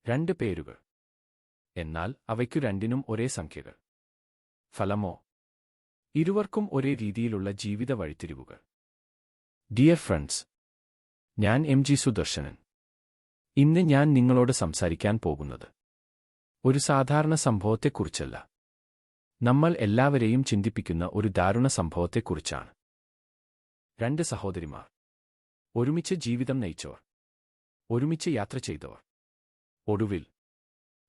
രണ്ട് പേരുകൾ. എന്നാൽ അവയ്ക്കു രണ്ടിനും ഒരേ സംഖ്യകൾ. ഫലമോ? ഇരുവർക്കും ഒരേ രീതിയിലുള്ള ജീവിത വഴിത്തിരിവുകൾ. ഡിയർ ഫ്രണ്ട്സ്, ഞാൻ എം.ജി. സുദർശനൻ. ഇന്ന് ഞാൻ നിങ്ങളോട് സംസാരിക്കാൻ പോകുന്നത് ഒരു സാധാരണ സംഭവത്തെക്കുറിച്ചല്ല, നമ്മൾ എല്ലാവരെയും ചിന്തിപ്പിക്കുന്ന ഒരു ദാരുണ സംഭവത്തെക്കുറിച്ചാണ്. രണ്ട് സഹോദരിമാർ, ഒരുമിച്ച് ജീവിതം നയിച്ചവർ, ഒരുമിച്ച് യാത്ര ചെയ്തവർ. ഒടുവിൽ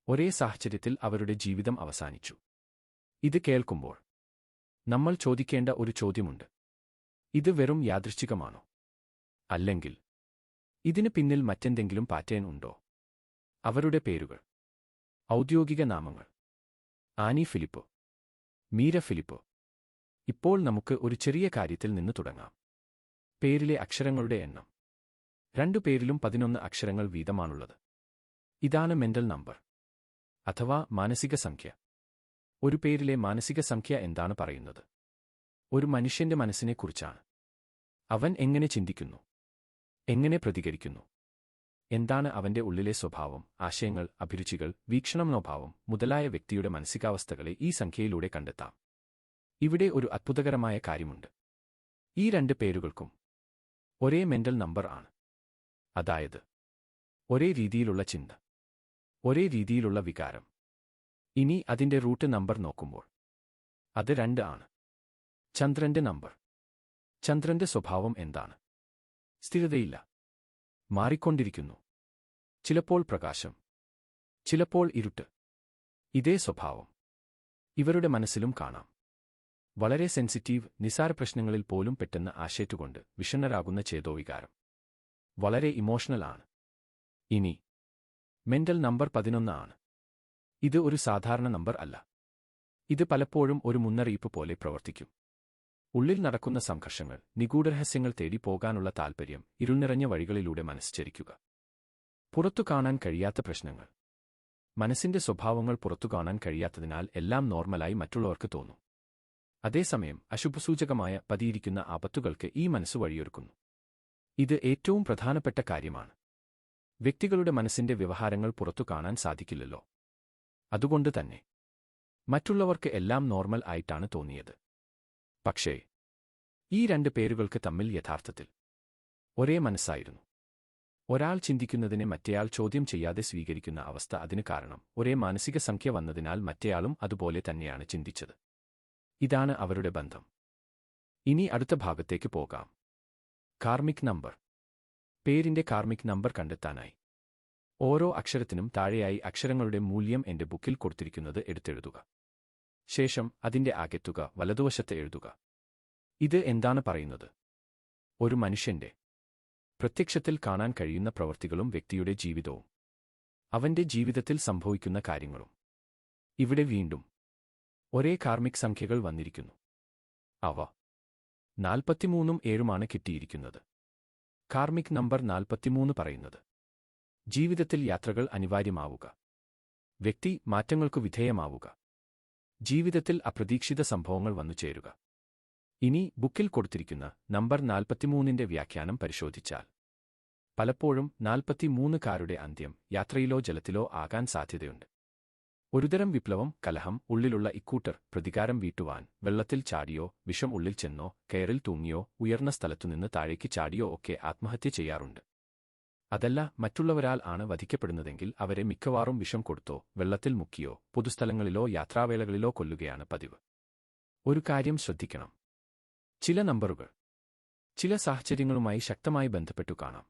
ഒരേ സാഹചര്യത്തിൽ അവരുടെ ജീവിതം അവസാനിച്ചു. ഇത് കേൾക്കുമ്പോൾ നമ്മൾ ചോദിക്കേണ്ട ഒരു ചോദ്യമുണ്ട്: ഇത് വെറും യാദൃച്ഛികമാണോ? അല്ലെങ്കിൽ ഇതിന് പിന്നിൽ മറ്റെന്തെങ്കിലും പാറ്റേൺ ഉണ്ടോ? അവരുടെ പേരുകൾ, ഔദ്യോഗിക നാമങ്ങൾ: ആനി ഫിലിപ്പ്, മീര ഫിലിപ്പ്. ഇപ്പോൾ നമുക്ക് ഒരു ചെറിയ കാര്യത്തിൽ നിന്ന് തുടങ്ങാം. പേരിലെ അക്ഷരങ്ങളുടെ എണ്ണം. രണ്ടു പേരിലും 11 അക്ഷരങ്ങൾ വീതമാണുള്ളത്. ഇതാണ് മെന്റൽ നമ്പർ, അഥവാ മാനസിക സംഖ്യ. ഒരു പേരിലെ മാനസിക സംഖ്യ എന്താണ് പറയുന്നത്? ഒരു മനുഷ്യന്റെ മനസ്സിനെക്കുറിച്ചാണ്. അവൻ എങ്ങനെ ചിന്തിക്കുന്നു, എങ്ങനെ പ്രതികരിക്കുന്നു, എന്താണ് അവന്റെ ഉള്ളിലെ സ്വഭാവം, ആശയങ്ങൾ, അഭിരുചികൾ, വീക്ഷണമനോഭാവം മുതലായ വ്യക്തിയുടെ മാനസികാവസ്ഥകളെ ഈ സംഖ്യയിലൂടെ കണ്ടെത്താം. ഇവിടെ ഒരു അത്ഭുതകരമായ കാര്യമുണ്ട്. ഈ രണ്ട് പേരുകൾക്കും ഒരേ മെന്റൽ നമ്പർ ആണ്. അതായത് ഒരേ രീതിയിലുള്ള ചിന്ത, ഒരേ രീതിയിലുള്ള വികാരം. ഇനി അതിന്റെ റൂട്ട് നമ്പർ നോക്കുമ്പോൾ അത് 2 ആണ്. ചന്ദ്രന്റെ നമ്പർ. ചന്ദ്രന്റെ സ്വഭാവം എന്താണ്? സ്ഥിരതയില്ല, മാറിക്കൊണ്ടിരിക്കുന്നു. ചിലപ്പോൾ പ്രകാശം, ചിലപ്പോൾ ഇരുട്ട്. ഇതേ സ്വഭാവം ഇവരുടെ മനസ്സിലും കാണാം. വളരെ സെൻസിറ്റീവ്, നിസാര പ്രശ്നങ്ങളിൽ പോലും പെട്ടെന്ന് ആശയറ്റുകൊണ്ട് വിഷണ്ണരാകുന്ന ചേതോവികാരം. വളരെ ഇമോഷണൽ ആണ്. ഇനി മെന്റൽ നമ്പർ 11 ആണ്. ഇത് ഒരു സാധാരണ നമ്പർ അല്ല. ഇത് പലപ്പോഴും ഒരു മുന്നറിയിപ്പ് പോലെ പ്രവർത്തിക്കും. ഉള്ളിൽ നടക്കുന്ന സംഘർഷങ്ങൾ, നിഗൂഢരഹസ്യങ്ങൾ തേടി പോകാനുള്ള താൽപ്പര്യം, ഇരുൾനിറഞ്ഞ വഴികളിലൂടെ മനസ്സ് ചരിക്കുക. പുറത്തു കാണാൻ കഴിയാത്ത പ്രശ്നങ്ങൾ. മനസ്സിന്റെ സ്വഭാവങ്ങൾ പുറത്തു കാണാൻ കഴിയാത്തതിനാൽ എല്ലാം നോർമലായി മറ്റുള്ളവർക്ക് തോന്നും. അതേസമയം അശുഭസൂചകമായ പതിയിരിക്കുന്ന ആപത്തുകൾക്ക് ഈ മനസ്സ് വഴിയൊരുക്കുന്നു. ഇത് ഏറ്റവും പ്രധാനപ്പെട്ട കാര്യമാണ്. വ്യക്തികളുടെ മനസ്സിന്റെ വ്യവഹാരങ്ങൾ പുറത്തു കാണാൻ സാധിക്കില്ലല്ലോ. അതുകൊണ്ട് തന്നെ മറ്റുള്ളവർക്ക് എല്ലാം നോർമൽ ആയിട്ടാണ് തോന്നിയത്. പക്ഷേ ഈ രണ്ട് പേരുകൾക്ക് തമ്മിൽ യഥാർത്ഥത്തിൽ ഒരേ മനസ്സായിരുന്നു. ഒരാൾ ചിന്തിക്കുന്നതിനെ മറ്റേയാൾ ചോദ്യം ചെയ്യാതെ സ്വീകരിക്കുന്ന അവസ്ഥ. അതിന് കാരണം ഒരേ മാനസിക സംഖ്യ വന്നതിനാൽ മറ്റേയാളും അതുപോലെ തന്നെയാണ് ചിന്തിച്ചത്. ഇതാണ് അവരുടെ ബന്ധം. ഇനി അടുത്ത ഭാഗത്തേക്ക് പോകാം. Karmic number. പേരിന്റെ കാർമിക് നമ്പർ കണ്ടെത്താനായി ഓരോ അക്ഷരത്തിനും താഴെയായി അക്ഷരങ്ങളുടെ മൂല്യം എന്റെ ബുക്കിൽ കൊടുത്തിരിക്കുന്നത് എടുത്തെഴുതുക. ശേഷം അതിന്റെ ആകെത്തുക വലതുവശത്ത് എഴുതുക. ഇത് എന്താണ് പറയുന്നത്? ഒരു മനുഷ്യന്റെ പ്രത്യക്ഷത്തിൽ കാണാൻ കഴിയുന്ന പ്രവൃത്തികളും വ്യക്തിയുടെ ജീവിതവും, അവന്റെ ജീവിതത്തിൽ സംഭവിക്കുന്ന കാര്യങ്ങളും. ഇവിടെ വീണ്ടും ഒരേ കാർമിക് സംഖ്യകൾ വന്നിരിക്കുന്നു. അവ 43ഉം 7ഉമാണ് കിട്ടിയിരിക്കുന്നത്. കാർമിക് നമ്പർ 43 പറയുന്നത് ജീവിതത്തിൽ യാത്രകൾ അനിവാര്യമാവുക, വ്യക്തി മാറ്റങ്ങൾക്കു വിധേയമാവുക, ജീവിതത്തിൽ അപ്രതീക്ഷിത സംഭവങ്ങൾ വന്നുചേരുക. ഇനി ബുക്കിൽ കൊടുത്തിരിക്കുന്ന നമ്പർ 43ന്റെ വ്യാഖ്യാനം പരിശോധിച്ചാൽ പലപ്പോഴും 43കാരുടെ അന്ത്യം യാത്രയിലോ ജലത്തിലോ ആകാൻ സാധ്യതയുണ്ട്. ഒരുതരം വിപ്ലവം, കലഹം. ഉള്ളിലുള്ള ഇക്കൂട്ടർ പ്രതികാരം വീട്ടുവാൻ വെള്ളത്തിൽ ചാടിയോ, വിഷം ഉള്ളിൽ ചെന്നോ, കയറിൽ തൂങ്ങിയോ, ഉയർന്ന സ്ഥലത്തുനിന്ന് താഴേക്ക് ചാടിയോ ഒക്കെ ആത്മഹത്യ ചെയ്യാറുണ്ട്. അതല്ല മറ്റുള്ളവരാൽ ആണ് വധിക്കപ്പെടുന്നതെങ്കിൽ അവരെ മിക്കവാറും വിഷം കൊടുത്തോ, വെള്ളത്തിൽ മുക്കിയോ, പൊതുസ്ഥലങ്ങളിലോ യാത്രാവേളകളിലോ കൊല്ലുകയാണ് പതിവ്. ഒരു കാര്യം ശ്രദ്ധിക്കണം. ചില നമ്പറുകൾ ചില സാഹചര്യങ്ങളുമായി ശക്തമായി ബന്ധപ്പെട്ടു കാണാം.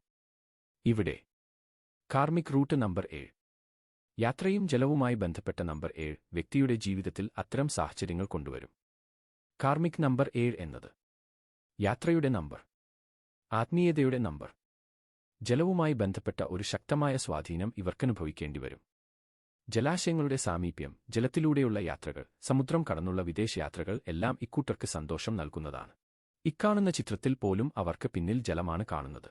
ഇവിടെ കാർമിക് റൂട്ട് നമ്പർ 7. യാത്രയും ജലവുമായി ബന്ധപ്പെട്ട നമ്പർ 7 വ്യക്തിയുടെ ജീവിതത്തിൽ അത്തരം സാഹചര്യങ്ങൾ കൊണ്ടുവരും. കാർമിക് നമ്പർ 7 എന്നത് യാത്രയുടെ നമ്പർ, ആത്മീയതയുടെ നമ്പർ. ജലവുമായി ബന്ധപ്പെട്ട ഒരു ശക്തമായ സ്വാധീനം ഇവർക്കനുഭവിക്കേണ്ടിവരും. ജലാശയങ്ങളുടെ സാമീപ്യം, ജലത്തിലൂടെയുള്ള യാത്രകൾ, സമുദ്രം കടന്നുള്ള വിദേശയാത്രകൾ എല്ലാം ഇക്കൂട്ടർക്ക് സന്തോഷം നൽകുന്നതാണ്. ഇക്കാണുന്ന ചിത്രത്തിൽ പോലും അവർക്ക് പിന്നിൽ ജലമാണ് കാണുന്നത്.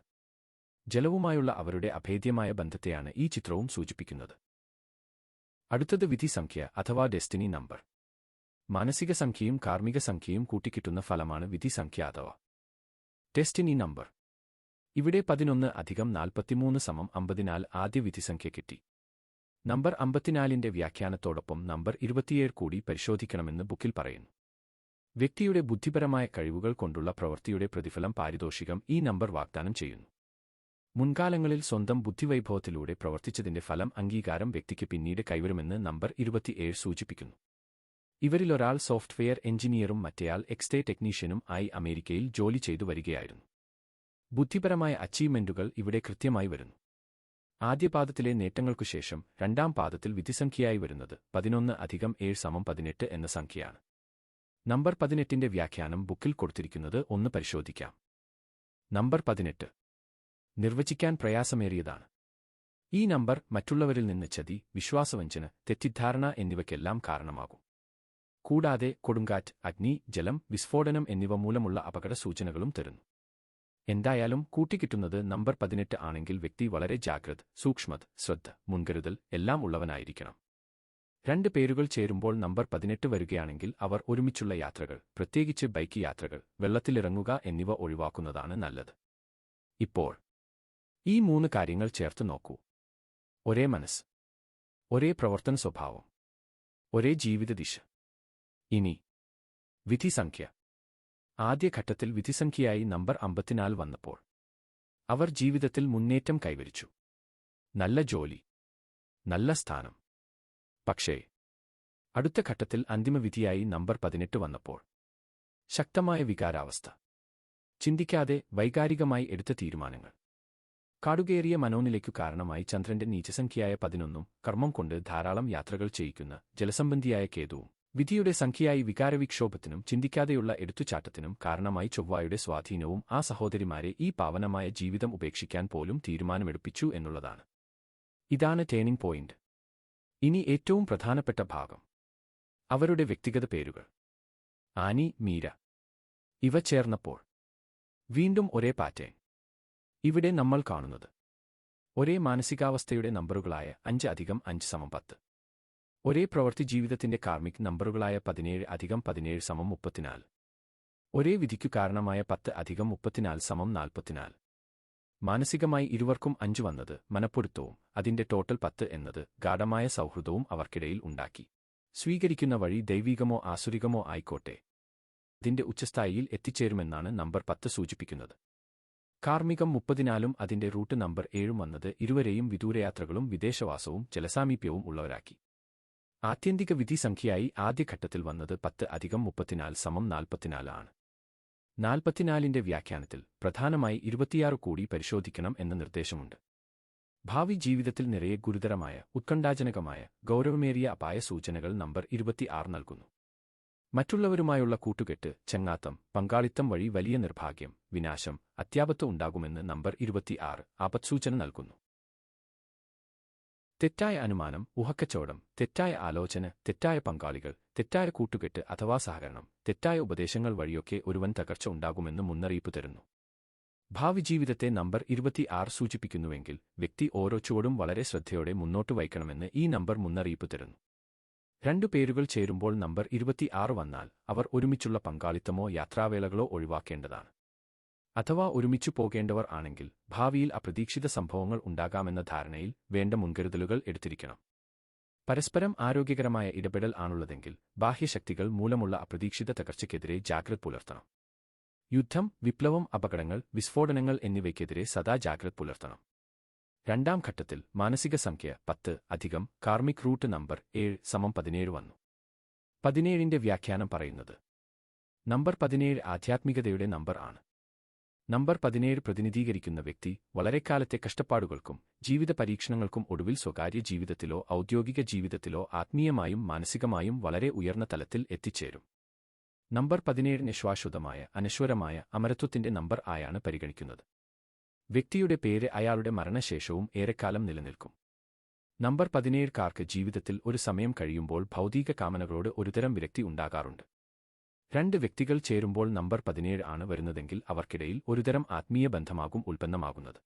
ജലവുമായുള്ള അവരുടെ അഭേദ്യമായ ബന്ധത്തെയാണ് ഈ ചിത്രവും സൂചിപ്പിക്കുന്നത്. അടുത്തത് വിധി സംഖ്യ അഥവാ ഡെസ്റ്റിനി നമ്പർ. മാനസിക സംഖ്യയും കാർമിക സംഖ്യയും കൂട്ടിക്കിട്ടുന്ന ഫലമാണ് വിധി സംഖ്യ അഥവാ ഡെസ്റ്റിനി നമ്പർ. ഇവിടെ 11 + 43 = 50. ആദ്യ വിധിസംഖ്യ കിട്ടി. നമ്പർ 54ന്റെ വ്യാഖ്യാനത്തോടൊപ്പം നമ്പർ 27 കൂടി പരിശോധിക്കണമെന്ന് ബുക്കിൽ പറയുന്നു. വ്യക്തിയുടെ ബുദ്ധിപരമായ കഴിവുകൾ കൊണ്ടുള്ള പ്രവൃത്തിയുടെ പ്രതിഫലം പാരിതോഷികം ഈ നമ്പർ വാഗ്ദാനം ചെയ്യുന്നു. മുൻകാലങ്ങളിൽ സ്വന്തം ബുദ്ധിവൈഭവത്തിലൂടെ പ്രവർത്തിച്ചതിന്റെ ഫലം അംഗീകാരം വ്യക്തിക്ക് പിന്നീട് കൈവരുമെന്ന് നമ്പർ 27 സൂചിപ്പിക്കുന്നു. ഇവരിലൊരാൾ സോഫ്റ്റ്വെയർ എഞ്ചിനീയറും മറ്റേയാൾ എക്സ്റേ ടെക്നീഷ്യനും ആയി അമേരിക്കയിൽ ജോലി ചെയ്തു വരികയായിരുന്നു. ബുദ്ധിപരമായ അച്ചീവ്മെന്റുകൾ ഇവിടെ കൃത്യമായി വരുന്നു. ആദ്യ പാദത്തിലെ നേട്ടങ്ങൾക്കുശേഷം രണ്ടാം പാദത്തിൽ വിധിസംഖ്യയായി വരുന്നത് 11+7=18 എന്ന സംഖ്യയാണ്. നമ്പർ 18ന്റെ വ്യാഖ്യാനം ബുക്കിൽ കൊടുത്തിരിക്കുന്നത് ഒന്ന് പരിശോധിക്കാം. നമ്പർ 18 നിർവചിക്കാൻ പ്രയാസമേറിയതാണ്. ഈ നമ്പർ മറ്റുള്ളവരിൽ നിന്ന് ചതി, വിശ്വാസവഞ്ചന, തെറ്റിദ്ധാരണ എന്നിവയ്ക്കെല്ലാം കാരണമാകും. കൂടാതെ കൊടുങ്കാറ്റ്, അഗ്നി, ജലം, വിസ്ഫോടനം എന്നിവ മൂലമുള്ള അപകട സൂചനകളും തരുന്നു. എന്തായാലും കൂട്ടിക്കിട്ടുന്നത് നമ്പർ 18 ആണെങ്കിൽ വ്യക്തി വളരെ ജാഗ്രത, സൂക്ഷ്മത, ശ്രദ്ധ, മുൻകരുതൽ എല്ലാം ഉള്ളവനായിരിക്കണം. രണ്ട് പേരുകൾ ചേരുമ്പോൾ നമ്പർ 18 വരികയാണെങ്കിൽ അവർ ഒരുമിച്ചുള്ള യാത്രകൾ, പ്രത്യേകിച്ച് ബൈക്ക് യാത്രകൾ, വെള്ളത്തിലിറങ്ങുക എന്നിവ ഒഴിവാക്കുന്നതാണ് നല്ലത്. ഇപ്പോൾ ഈ 3 കാര്യങ്ങൾ ചേർത്ത് നോക്കൂ. ഒരേ മനസ്സ്, ഒരേ പ്രവർത്തന സ്വഭാവം, ഒരേ ജീവിത ദിശ. ഇനി വിധിസംഖ്യ. ആദ്യ ഘട്ടത്തിൽ വിധിസംഖ്യയായി നമ്പർ 54 വന്നപ്പോൾ അവർ ജീവിതത്തിൽ മുന്നേറ്റം കൈവരിച്ചു. നല്ല ജോലി, നല്ല സ്ഥാനം. പക്ഷേ അടുത്ത ഘട്ടത്തിൽ അന്തിമവിധിയായി നമ്പർ 18 വന്നപ്പോൾ ശക്തമായ വികാരാവസ്ഥ, ചിന്തിക്കാതെ വൈകാരികമായി എടുത്ത തീരുമാനങ്ങൾ, കാടുകേറിയ മനോനിലയ്ക്കു കാരണമായി ചന്ദ്രന്റെ നീചസംഖ്യയായ 11ഉം കർമ്മം കൊണ്ട് ധാരാളം യാത്രകൾ ചെയ്യിക്കുന്ന ജലസംബന്ധിയായ കേതുവും വിധിയുടെ സംഖ്യയായി വികാരവിക്ഷോഭത്തിനും ചിന്തിക്കാതെയുള്ള എടുത്തുചാട്ടത്തിനും കാരണമായി ചൊവ്വായുടെ സ്വാധീനവും ആ സഹോദരിമാരെ ഈ പാവനമായ ജീവിതം ഉപേക്ഷിക്കാൻ പോലും തീരുമാനമെടുപ്പിച്ചു എന്നുള്ളതാണ്. ഇതാണ് ടേണിംഗ് പോയിന്റ്. ഇനി ഏറ്റവും പ്രധാനപ്പെട്ട ഭാഗം, അവരുടെ വ്യക്തിഗത പേരുകൾ. ആനി, മീര. ഇവ ചേർന്നപ്പോൾ വീണ്ടും ഒരേ പാറ്റേൺ. ഇവിടെ നമ്മൾ കാണുന്നത് ഒരേ മാനസികാവസ്ഥയുടെ നമ്പറുകളായ 5+5=10. ഒരേ പ്രവൃത്തി ജീവിതത്തിന്റെ കാർമിക് നമ്പറുകളായ 17+17=34. ഒരേ വിധിക്കു കാരണമായ 10+34=44. മാനസികമായി ഇരുവർക്കും 5 വന്നത് മനപ്പൊരുത്തവും അതിന്റെ ടോട്ടൽ 10 എന്നത് ഗാഢമായ സൗഹൃദവും അവർക്കിടയിൽ ഉണ്ടാക്കി. സ്വീകരിക്കുന്ന വഴി ദൈവികമോ ആസുരികമോ ആയിക്കോട്ടെ, അതിന്റെ ഉച്ചസ്ഥായിയിൽ എത്തിച്ചേരുമെന്നാണ് നമ്പർ 10 സൂചിപ്പിക്കുന്നത്. കാർമികം 30-നാലും അതിന്റെ റൂട്ട് നമ്പർ 7 വന്നത് ഇരുവരെയും വിദൂരയാത്രകളും വിദേശവാസവും ജലസാമീപ്യവും ഉള്ളവരാക്കി. ആത്യന്തിക വിധി സംഖ്യയായി ആദ്യഘട്ടത്തിൽ വന്നത് 10+34=44 ആണ്. 44ന്റെ വ്യാഖ്യാനത്തിൽ പ്രധാനമായി 26 കൂടി പരിശോധിക്കണം എന്ന നിർദ്ദേശമുണ്ട്. ഭാവി ജീവിതത്തിൽ നിറയെ ഗുരുതരമായ, ഉത്കണ്ഠാജനകമായ, ഗൗരവമേറിയ അപായ സൂചനകൾ നമ്പർ 26 നൽകുന്നു. മറ്റുള്ളവരുമായുള്ള കൂട്ടുകെട്ട്, ചങ്ങാത്തം, പങ്കാളിത്തം വഴി വലിയ നിർഭാഗ്യം, വിനാശം, അത്യാപത്ത് ഉണ്ടാകുമെന്ന് നമ്പർ 26 ആപത്സൂചന നൽകുന്നു. തെറ്റായ അനുമാനം, ഊഹക്കച്ചവടം, തെറ്റായ ആലോചന, തെറ്റായ പങ്കാളികൾ, തെറ്റായ കൂട്ടുകെട്ട് അഥവാ സഹകരണം, തെറ്റായ ഉപദേശങ്ങൾ വഴിയൊക്കെ ഒരുവൻ തകർച്ച ഉണ്ടാകുമെന്ന് മുന്നറിയിപ്പ് തരുന്നു. ഭാവി ജീവിതത്തെ നമ്പർ 26 സൂചിപ്പിക്കുന്നുവെങ്കിൽ വ്യക്തി ഓരോ ചുവടും വളരെ ശ്രദ്ധയോടെ മുന്നോട്ട് വയ്ക്കണമെന്ന് ഈ നമ്പർ മുന്നറിയിപ്പ് തരുന്നു. രണ്ടു പേരുകൾ ചേരുമ്പോൾ നമ്പർ 26 വന്നാൽ അവർ ഒരുമിച്ചുള്ള പങ്കാളിത്തമോ യാത്രാവേളകളോ ഒഴിവാക്കേണ്ടതാണ്. അഥവാ ഒരുമിച്ചു പോകേണ്ടവർ ആണെങ്കിൽ ഭാവിയിൽ അപ്രതീക്ഷിത സംഭവങ്ങൾ ഉണ്ടാകാമെന്ന ധാരണയിൽ വേണ്ട മുൻകരുതലുകൾ എടുത്തിരിക്കണം. പരസ്പരം ആരോഗ്യകരമായ ഇടപെടൽ ആണുള്ളതെങ്കിൽ ബാഹ്യശക്തികൾ മൂലമുള്ള അപ്രതീക്ഷിത തകർച്ചയ്ക്കെതിരെ ജാഗ്രത പുലർത്തണം. യുദ്ധം, വിപ്ലവം, അപകടങ്ങൾ, വിസ്ഫോടനങ്ങൾ എന്നിവയ്ക്കെതിരെ സദാ ജാഗ്രത പുലർത്തണം. രണ്ടാം ഘട്ടത്തിൽ മാനസിക സംഖ്യ 10 കാർമിക് റൂട്ട് നമ്പർ 7=17 വന്നു. 17ന്റെ വ്യാഖ്യാനം പറയുന്നത് നമ്പർ 17 ആധ്യാത്മികതയുടെ നമ്പർ ആണ്. നമ്പർ 17 പ്രതിനിധീകരിക്കുന്ന വ്യക്തി വളരെക്കാലത്തെ കഷ്ടപ്പാടുകൾക്കും ജീവിത പരീക്ഷണങ്ങൾക്കും ഒടുവിൽ സ്വകാര്യ ജീവിതത്തിലോ ഔദ്യോഗിക ജീവിതത്തിലോ ആത്മീയമായും മാനസികമായും വളരെ ഉയർന്ന തലത്തിൽ എത്തിച്ചേരും. നമ്പർ 17നെ ശാശ്വതമായ, അനശ്വരമായ അമരത്വത്തിന്റെ നമ്പർ ആയാണ് പരിഗണിക്കുന്നത്. വ്യക്തിയുടെ പേര് അയാളുടെ മരണശേഷവും ഏറെക്കാലം നിലനിൽക്കും. നമ്പർ 17കാർക്ക് ജീവിതത്തിൽ ഒരു സമയം കഴിയുമ്പോൾ ഭൗതിക കാമനകളോട് ഒരുതരം വിരക്തി ഉണ്ടാകാറുണ്ട്. രണ്ട് വ്യക്തികൾ ചേരുമ്പോൾ നമ്പർ 17 ആണ് വരുന്നതെങ്കിൽ അവർക്കിടയിൽ ഒരുതരം ആത്മീയ ബന്ധമാകും ഉൽപ്പന്നമാകുന്നത്.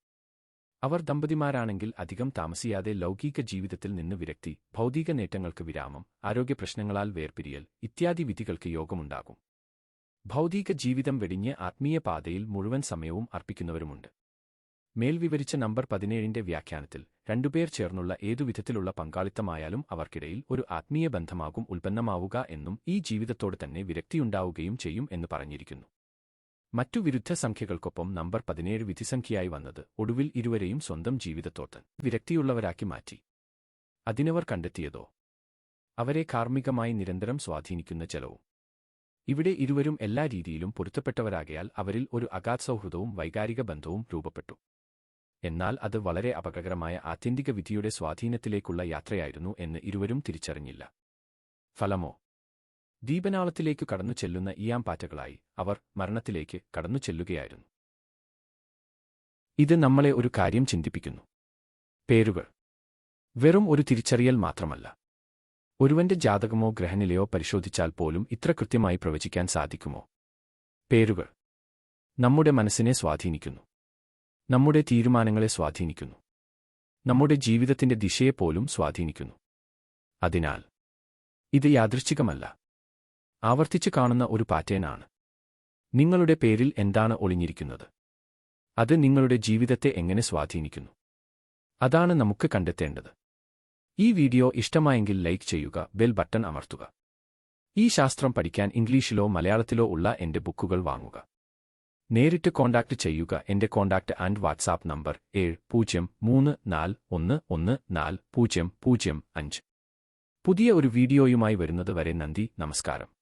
അവർ ദമ്പതിമാരാണെങ്കിൽ അധികം താമസിയാതെ ലൗകിക ജീവിതത്തിൽ നിന്ന് വിരക്തി, ഭൗതിക നേട്ടങ്ങൾക്ക് വിരാമം, ആരോഗ്യപ്രശ്നങ്ങളാൽ വേർപിരിയൽ ഇത്യാദി വിധികൾക്ക് യോഗമുണ്ടാകും. ഭൗതിക ജീവിതം വെടിഞ്ഞ് ആത്മീയ പാതയിൽ മുഴുവൻ സമയവും അർപ്പിക്കുന്നവരുമുണ്ട്. മേൽവിവരിച്ച നമ്പർ 17ന്റെ വ്യാഖ്യാനത്തിൽ രണ്ടുപേർ ചേർന്നുള്ള ഏതുവിധത്തിലുള്ള പങ്കാളിത്തമായാലും അവർക്കിടയിൽ ഒരു ആത്മീയ ബന്ധമാകും ഉൽപ്പന്നമാവുക എന്നും ഈ ജീവിതത്തോട് തന്നെ വിരക്തിയുണ്ടാവുകയും ചെയ്യും എന്ന് പറഞ്ഞിരിക്കുന്നു. മറ്റു വിരുദ്ധ സംഖ്യകൾക്കൊപ്പം നമ്പർ 17 വിധിസംഖ്യയായി വന്നത് ഒടുവിൽ ഇരുവരെയും സ്വന്തം ജീവിതത്തോട് വിരക്തിയുള്ളവരാക്കി മാറ്റി. അതിനവർ കണ്ടെത്തിയതോ അവരെ കാർമ്മികമായി നിരന്തരം സ്വാധീനിക്കുന്ന ചെലവും. ഇവിടെ ഇരുവരും എല്ലാ രീതിയിലും പൊരുത്തപ്പെട്ടവരാകയാൽ അവരിൽ ഒരു അഗാധ സൗഹൃദവും വൈകാരിക ബന്ധവും രൂപപ്പെട്ടു. എന്നാൽ അത് വളരെ അപകടകരമായ ആത്യന്തിക വിധിയുടെ സ്വാധീനത്തിലേക്കുള്ള യാത്രയായിരുന്നു എന്ന് ഇരുവരും തിരിച്ചറിഞ്ഞില്ല. ഫലമോ ദീപനാളത്തിലേക്കു കടന്നു ചെല്ലുന്ന ഈയാംപാറ്റകളായി അവർ മരണത്തിലേക്ക് കടന്നു ചെല്ലുകയായിരുന്നു. ഇത് നമ്മളെ ഒരു കാര്യം ചിന്തിപ്പിക്കുന്നു. പേരുകൾ വെറും ഒരു തിരിച്ചറിയൽ മാത്രമല്ല. ഒരുവന്റെ ജാതകമോ ഗ്രഹനിലയോ പരിശോധിച്ചാൽ പോലും ഇത്ര കൃത്യമായി പ്രവചിക്കാൻ സാധിക്കുമോ? പേരുകൾ നമ്മുടെ മനസ്സിനെ സ്വാധീനിക്കുന്നു, നമ്മുടെ തീരുമാനങ്ങളെ സ്വാധീനിക്കുന്നു, നമ്മുടെ ജീവിതത്തിന്റെ ദിശയെപ്പോലും സ്വാധീനിക്കുന്നു. അതിനാൽ ഇത് യാദൃച്ഛികമല്ല, ആവർത്തിച്ചു കാണുന്ന ഒരു പാറ്റേണാണ്. നിങ്ങളുടെ പേരിൽ എന്താണ് ഒളിഞ്ഞിരിക്കുന്നത്? അത് നിങ്ങളുടെ ജീവിതത്തെ എങ്ങനെ സ്വാധീനിക്കുന്നു? അതാണ് നമുക്ക് കണ്ടെത്തേണ്ടത്. ഈ വീഡിയോ ഇഷ്ടമായെങ്കിൽ ലൈക്ക് ചെയ്യുക, ബെൽ ബട്ടൺ അമർത്തുക. ഈ ശാസ്ത്രം പഠിക്കാൻ ഇംഗ്ലീഷിലോ മലയാളത്തിലോ ഉള്ള എന്റെ ബുക്കുകൾ വാങ്ങുക. നേരിട്ട് കോൺടാക്ട് ചെയ്യുക. എന്റെ കോൺടാക്ട് ആൻഡ് വാട്സാപ്പ് നമ്പർ 7034114005. പുതിയ ഒരു വീഡിയോയുമായി വരുന്നത് വരെ നന്ദി, നമസ്കാരം.